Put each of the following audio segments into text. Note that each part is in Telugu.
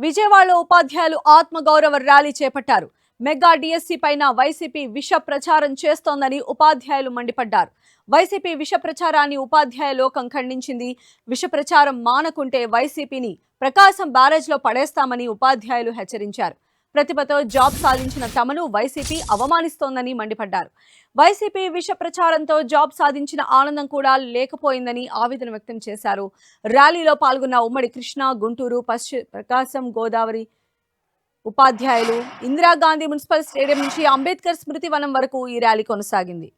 విజయవాడలో ఉపాధ్యాయులు ఆత్మగౌరవ ర్యాలీ చేపట్టారు. మెగా డిఎస్సి పైన వైసీపీ విష ప్రచారం చేస్తోందని ఉపాధ్యాయులు మండిపడ్డారు. వైసీపీ విష ప్రచారాన్ని ఉపాధ్యాయ లోకం ఖండించింది. విష ప్రచారం మానకుంటే వైసీపీని ప్రకాశం బ్యారేజ్లో పడేస్తామని ఉపాధ్యాయులు హెచ్చరించారు. ప్రతిభతో జాబ్ సాధించిన తమను వైసీపీ అవమానిస్తోందని మండిపడ్డారు. వైసీపీ విష ప్రచారంతో జాబ్ సాధించిన ఆనందం కూడా లేకపోయిందని ఆవేదన వ్యక్తం చేశారు. ర్యాలీలో పాల్గొన్న ఉమ్మడి కృష్ణా, గుంటూరు, ప్రకాశం, గోదావరి ఉపాధ్యాయులు ఇందిరాగాంధీ మున్సిపల్ స్టేడియం నుంచి అంబేద్కర్ స్మృతి వనం వరకు ఈ ర్యాలీ కొనసాగింది.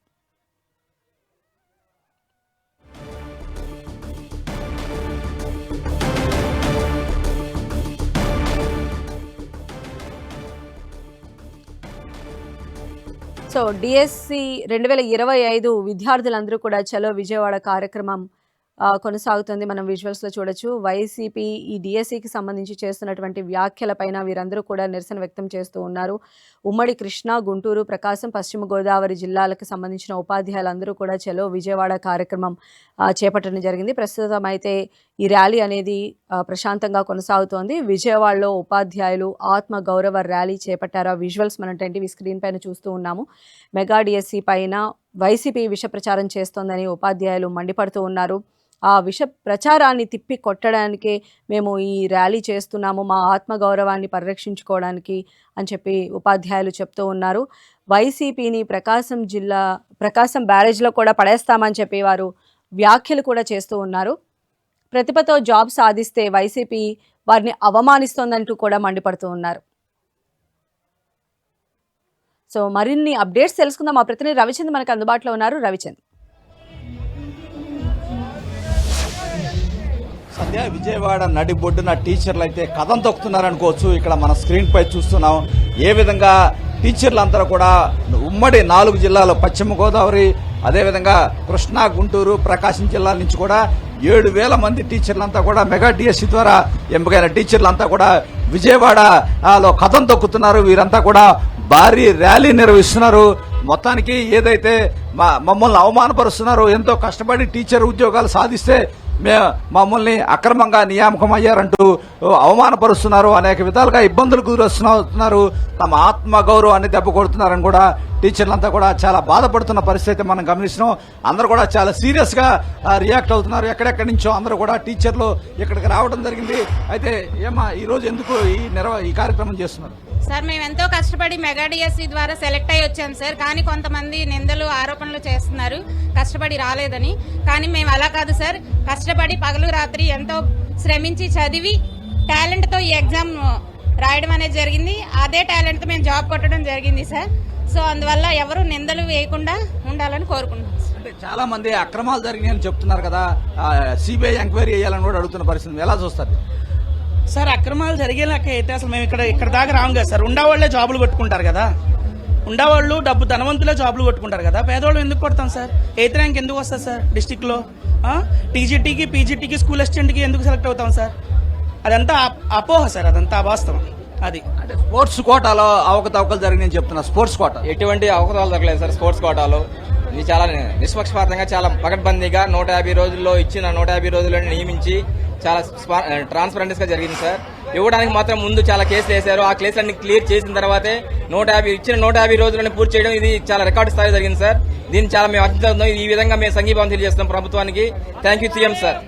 సో డిఎస్సి 2025 విద్యార్థులందరూ కూడా చలో విజయవాడ కార్యక్రమం కొనసాగుతుంది. మనం విజువల్స్ లో చూడొచ్చు. వైసీపీ ఈ డిఎస్సికి సంబంధించి చేస్తున్నటువంటి వ్యాఖ్యలపైన వీరందరూ కూడా నిరసన వ్యక్తం చేస్తూ ఉన్నారు. ఉమ్మడి కృష్ణా, గుంటూరు, ప్రకాశం, పశ్చిమ గోదావరి జిల్లాలకు సంబంధించిన ఉపాధ్యాయులందరూ కూడా చలో విజయవాడ కార్యక్రమం చేపట్టడం జరిగింది. ప్రస్తుతం అయితే ఈ ర్యాలీ అనేది ప్రశాంతంగా కొనసాగుతోంది. విజయవాడలో ఉపాధ్యాయులు ఆత్మ గౌరవ ర్యాలీ చేపట్టారు. ఆ విజువల్స్ మనం టీవీ స్క్రీన్ పైన చూస్తూ ఉన్నాము. మెగా డిఎస్సి పైన వైసీపీ విష ప్రచారం చేస్తోందని ఉపాధ్యాయులు మండిపడుతూ ఉన్నారు. ఆ విష ప్రచారాన్ని తిప్పి కొట్టడానికే మేము ఈ ర్యాలీ చేస్తున్నాము, మా ఆత్మగౌరవాన్ని పరిరక్షించుకోవడానికి అని చెప్పి ఉపాధ్యాయులు చెప్తూ ఉన్నారు. వైసీపీని ప్రకాశం బ్యారేజ్లో కూడా పడేస్తామని చెప్పి వారు వ్యాఖ్యలు కూడా చేస్తూ ఉన్నారు. ప్రతిభతో జాబ్ సాధిస్తే వైసీపీ వారిని అవమానిస్తోందంటూ కూడా మండిపడుతూ ఉన్నారు. సో మరిన్ని అప్డేట్స్ తెలుసుకుందాం. మా ప్రతినిధి రవిచంద్ మనకు అందుబాటులో ఉన్నారు. రవిచంద్, సద్య విజయవాడ నడిబొడ్డున టీచర్లు అయితే కథం తొక్కుతున్నారనుకోవచ్చు. ఇక్కడ మన స్క్రీన్ పై చూస్తున్నాం ఏ విధంగా టీచర్లందరూ కూడా ఉమ్మడి 4 జిల్లాలు, పశ్చిమ గోదావరి, అదేవిధంగా కృష్ణా, గుంటూరు, ప్రకాశం జిల్లాల నుంచి కూడా 7,000 మంది టీచర్లంతా కూడా మెగా డిఎస్సి ద్వారా ఎంపికైన టీచర్లంతా కూడా విజయవాడలో కథం తొక్కుతున్నారు. వీరంతా కూడా భారీ ర్యాలీ నిర్వహిస్తున్నారు. మొత్తానికి ఏదైతే మమ్మల్ని అవమానపరుస్తున్నారో, ఎంతో కష్టపడి టీచర్ ఉద్యోగాలు సాధిస్తే మమ్మల్ని అక్రమంగా నియామకం అయ్యారంటూ అవమానపరుస్తున్నారు, అనేక విధాలుగా ఇబ్బందులకు గురవుతున్నారు, తమ ఆత్మగౌరవాన్ని దెబ్బ కొడుతున్నారని కూడా టీచర్లంతా కూడా చాలా బాధపడుతున్న పరిస్థితి మనం గమనిస్తున్నాం. అందరూ కూడా చాలా సీరియస్ గా రియాక్ట్ అవుతున్నారు. ఎక్కడెక్కడి నుంచో అందరూ కూడా టీచర్లు ఇక్కడికి రావడం జరిగింది. అయితే ఏమా ఈ రోజు ఎందుకు ఈ కార్యక్రమం చేస్తున్నారు? సార్, మేము ఎంతో కష్టపడి మెగా డిఎస్సి ద్వారా సెలెక్ట్ అయ్యి వచ్చాం సార్. కానీ కొంతమంది నిందలు, ఆరోపణలు చేస్తున్నారు కష్టపడి రాలేదని. కానీ మేము అలా కాదు సార్, కష్టపడి పగలు రాత్రి ఎంతో శ్రమించి చదివి టాలెంట్ తో ఈ ఎగ్జామ్ రాయడం అనేది జరిగింది. అదే టాలెంట్ తో మేము జాబ్ కొట్టడం జరిగింది సార్. సో అందువల్ల ఎవరు నిందలు వేయకుండా ఉండాలని కోరుకుంటున్నాం. అంటే చాలా మంది అక్రమాలు జరిగినాయని చెప్తున్నారు కదా, సిబిఐ ఎంక్వైరీ చేయాలని కూడా అడుగుతున్న పరిస్థితి ఎలా చూస్తారు సార్? అక్రమాలు జరిగేలాక అయితే అసలు మేము ఇక్కడ దాకా రాము కదా సార్. ఉండేవాళ్లే జాబులు కొట్టుకుంటారు కదా, ఉండేవాళ్ళు డబ్బు ధనవంతులే జాబులు కొట్టుకుంటారు కదా. పేదవాళ్ళు ఎందుకు కొడతాం సార్? 8th ర్యాంక్ ఎందుకు వస్తుంది సార్ డిస్టిక్ లో? టీజీటీకి, పీజీటీకి, స్కూల్ అసిస్టెంట్కి ఎందుకు సెలెక్ట్ అవుతాం సార్? అదంతా అపోహ సార్, అదంతా అవాస్తవం. అది అంటే స్పోర్ట్స్ కోటాలో అవకతవకలు జరిగినాయని చెప్తున్నా. స్పోర్ట్స్ కోటా ఎటువంటి అవకతవకలు జరగలేదు సార్. స్పోర్ట్స్ కోటాలో ఇది చాలా నిష్పక్షపాతంగా, చాలా పకడ్బందీగా 150 రోజుల్లో ఇచ్చిన 150 రోజుల్లోనే నియమించి చాలా ట్రాన్స్పరెంట్ గా జరిగింది సార్. ఇవ్వడానికి మాత్రం ముందు చాలా కేసులు వేశారు. ఆ కేసులన్నీ క్లియర్ చేసిన తర్వాతే 150 రోజుల్లోనే పూర్తి చేయడం, ఇది చాలా రికార్డు స్థాయిలో జరిగింది సార్. దీన్ని చాలా మేము అర్థిస్తున్నాం. ఈ విధంగా మేము సంఘీభావం తెలియజేస్తున్నాం ప్రభుత్వానికి. Thank you CM sir.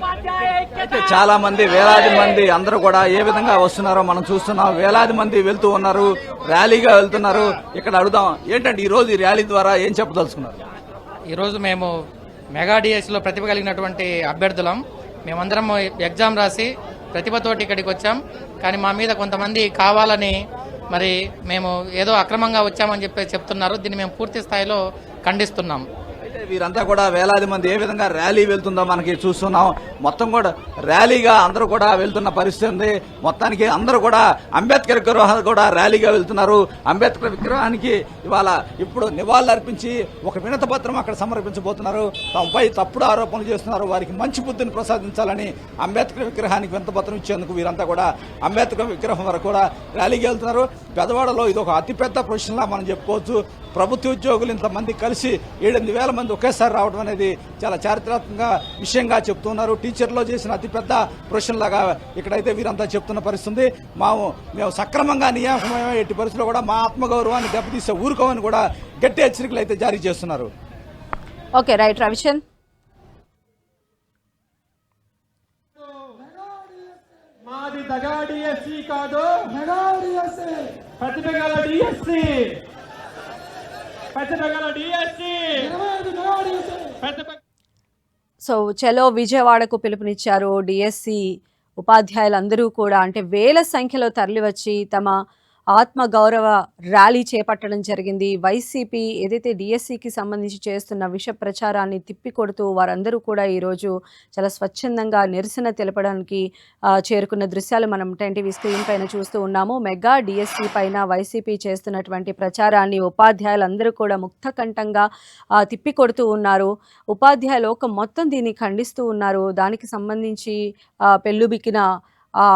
అయితే చాలా మంది, వేలాది మంది అందరూ కూడా ఏ విధంగా వస్తున్నారో మనం చూస్తున్నాం. వేలాది మంది వెళ్తూ ఉన్నారు, ర్యాలీగా వెళ్తున్నారు. ఇక్కడ అడుగుదాం, ఏంటంటే ఈ రోజు ఈ ర్యాలీ ద్వారా ఏం చెప్పదలుచుకున్నారు? ఈరోజు మేము మెగా డిఎస్సిలో ప్రతిభ కలిగినటువంటి అభ్యర్థులం. మేమందరం ఎగ్జామ్ రాసి ప్రతిభతోటి ఇక్కడికి వచ్చాం. కానీ మా మీద కొంతమంది కావాలని మరి మేము ఏదో అక్రమంగా వచ్చామని చెప్తున్నారు. దీన్ని మేము పూర్తి స్థాయిలో ఖండిస్తున్నాం. అయితే వీరంతా కూడా వేలాది మంది ఏ విధంగా ర్యాలీ వెళ్తుందో మనకి చూస్తున్నాం. మొత్తం కూడా ర్యాలీగా అందరూ కూడా వెళ్తున్న పరిస్థితి ఉంది. మొత్తానికి అందరూ కూడా అంబేద్కర్ విగ్రహాలు కూడా ర్యాలీగా వెళ్తున్నారు. అంబేద్కర్ విగ్రహానికి ఇవాళ ఇప్పుడు నివాళులు అర్పించి ఒక వినతి పత్రం అక్కడ సమర్పించబోతున్నారు. తమపై తప్పుడు ఆరోపణలు చేస్తున్నారు, వారికి మంచి బుద్ధిని ప్రసాదించాలని అంబేద్కర్ విగ్రహానికి వినతి పత్రం ఇచ్చేందుకు వీరంతా కూడా అంబేద్కర్ విగ్రహం వరకు కూడా ర్యాలీకి వెళ్తున్నారు. పెదవాడలో ఇది ఒక అతిపెద్ద ప్రొఫెషన్ లా మనం చెప్పుకోవచ్చు. ప్రభుత్వ ఉద్యోగులు ఇంతమంది కలిసి 7-8 వేల మంది ఒకేసారి రావడం అనేది చాలా చారిత్రాత్మక విషయంగా చెప్తున్నారు. టీచర్లో చేసిన అతిపెద్ద ప్రొఫెషన్ లాగా ఇక్కడైతే వీరంతా చెప్తున్న పరిస్థితి. మేము సక్రమంగా నియామకమైన ఎట్టి పరిస్థితుల్లో కూడా మా ఆత్మగౌరవాన్ని దెబ్బతీసే ఊరుకోమని కూడా గట్టి హెచ్చరికలు అయితే జారీ చేస్తున్నారు. Okay, right Ravichand. మాది దగా డిఎస్సి కాదు, ప్రతిభగల డిఎస్సి, ప్రతిభగల డిఎస్సి. సో చలో విజయవాడకు పిలుపునిచ్చారు డిఎస్సి ఉపాధ్యాయులందరూ కూడా. అంటే వేల సంఖ్యలో తరలివచ్చి తమ ఆత్మ గౌరవ ర్యాలీ చేపట్టడం జరిగింది. వైసీపీ ఏదైతే డిఎస్సికి సంబంధించి చేస్తున్న విష ప్రచారాన్ని తిప్పికొడుతూ వారందరూ కూడా ఈరోజు చాలా స్వచ్ఛందంగా నిరసన తెలపడానికి చేరుకున్న దృశ్యాలు మనం 10 స్క్రీన్ పైన చూస్తూ ఉన్నాము. మెగా డిఎస్సి పైన వైసీపీ చేస్తున్నటువంటి ప్రచారాన్ని ఉపాధ్యాయులందరూ కూడా ముక్తకంఠంగా తిప్పికొడుతూ ఉన్నారు. ఉపాధ్యాయ లోకం మొత్తం దీన్ని ఖండిస్తూ ఉన్నారు. దానికి సంబంధించి పెళ్ళుబికిన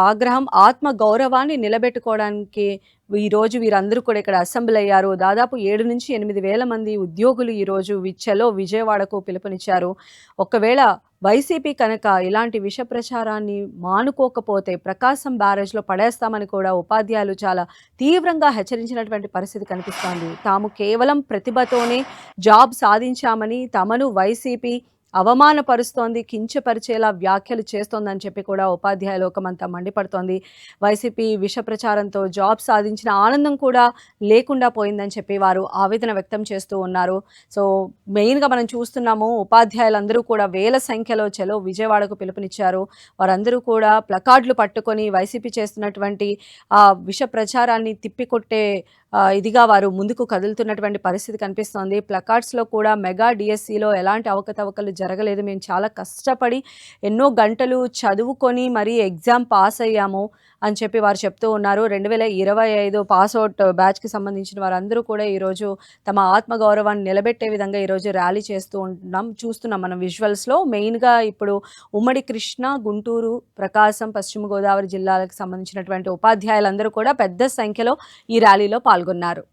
ఆగ్రహం, ఆత్మ గౌరవాన్ని నిలబెట్టుకోవడానికి ఈరోజు వీరందరూ కూడా ఇక్కడ అసెంబ్లీ అయ్యారు. దాదాపు 7-8 వేల మంది ఉద్యోగులు ఈరోజు చలో విజయవాడకు పిలుపునిచ్చారు. ఒకవేళ వైసీపీ కనుక ఇలాంటి విష ప్రచారాన్ని మానుకోకపోతే ప్రకాశం బ్యారేజ్లో పడేస్తామని కూడా ఉపాధ్యాయులు చాలా తీవ్రంగా హెచ్చరించినటువంటి పరిస్థితి కనిపిస్తోంది. తాము కేవలం ప్రతిభతోనే జాబ్ సాధించామని, తమను వైసీపీ అవమానపరుస్తోంది, కించపరిచేలా వ్యాఖ్యలు చేస్తోందని చెప్పి కూడా ఉపాధ్యాయ లోకమంతా మండిపడుతోంది. వైసీపీ విష ప్రచారంతో జాబ్ సాధించిన ఆనందం కూడా లేకుండా పోయిందని చెప్పి వారు ఆవేదన వ్యక్తం చేస్తూ ఉన్నారు. సో మెయిన్గా మనం చూస్తున్నాము, ఉపాధ్యాయులందరూ కూడా వేల సంఖ్యలో చలో విజయవాడకు పిలుపునిచ్చారు. వారందరూ కూడా ప్లకార్డులు పట్టుకొని వైసీపీ చేస్తున్నటువంటి విష ప్రచారాన్ని తిప్పికొట్టే ఇదిగా వారు ముందుకు కదులుతున్నటువంటి పరిస్థితి కనిపిస్తోంది. ప్లకార్డ్స్లో కూడా మెగా డిఎస్సిలో ఎలాంటి అవకతవకలు జరగలేదు, మేము చాలా కష్టపడి ఎన్నో గంటలు చదువుకొని మరీ ఎగ్జామ్ పాస్ అయ్యాము అని చెప్పి వారు చెప్తూ ఉన్నారు. 2025 పాస్అవుట్ బ్యాచ్కి సంబంధించిన వారందరూ కూడా ఈరోజు తమ ఆత్మగౌరవాన్ని నిలబెట్టే విధంగా ఈరోజు ర్యాలీ చూస్తున్నాం మనం విజువల్స్లో. మెయిన్గా ఇప్పుడు ఉమ్మడి కృష్ణా, గుంటూరు, ప్రకాశం, పశ్చిమ గోదావరి జిల్లాలకు సంబంధించినటువంటి ఉపాధ్యాయులందరూ కూడా పెద్ద సంఖ్యలో ఈ ర్యాలీలో పాల్గొన్నారు.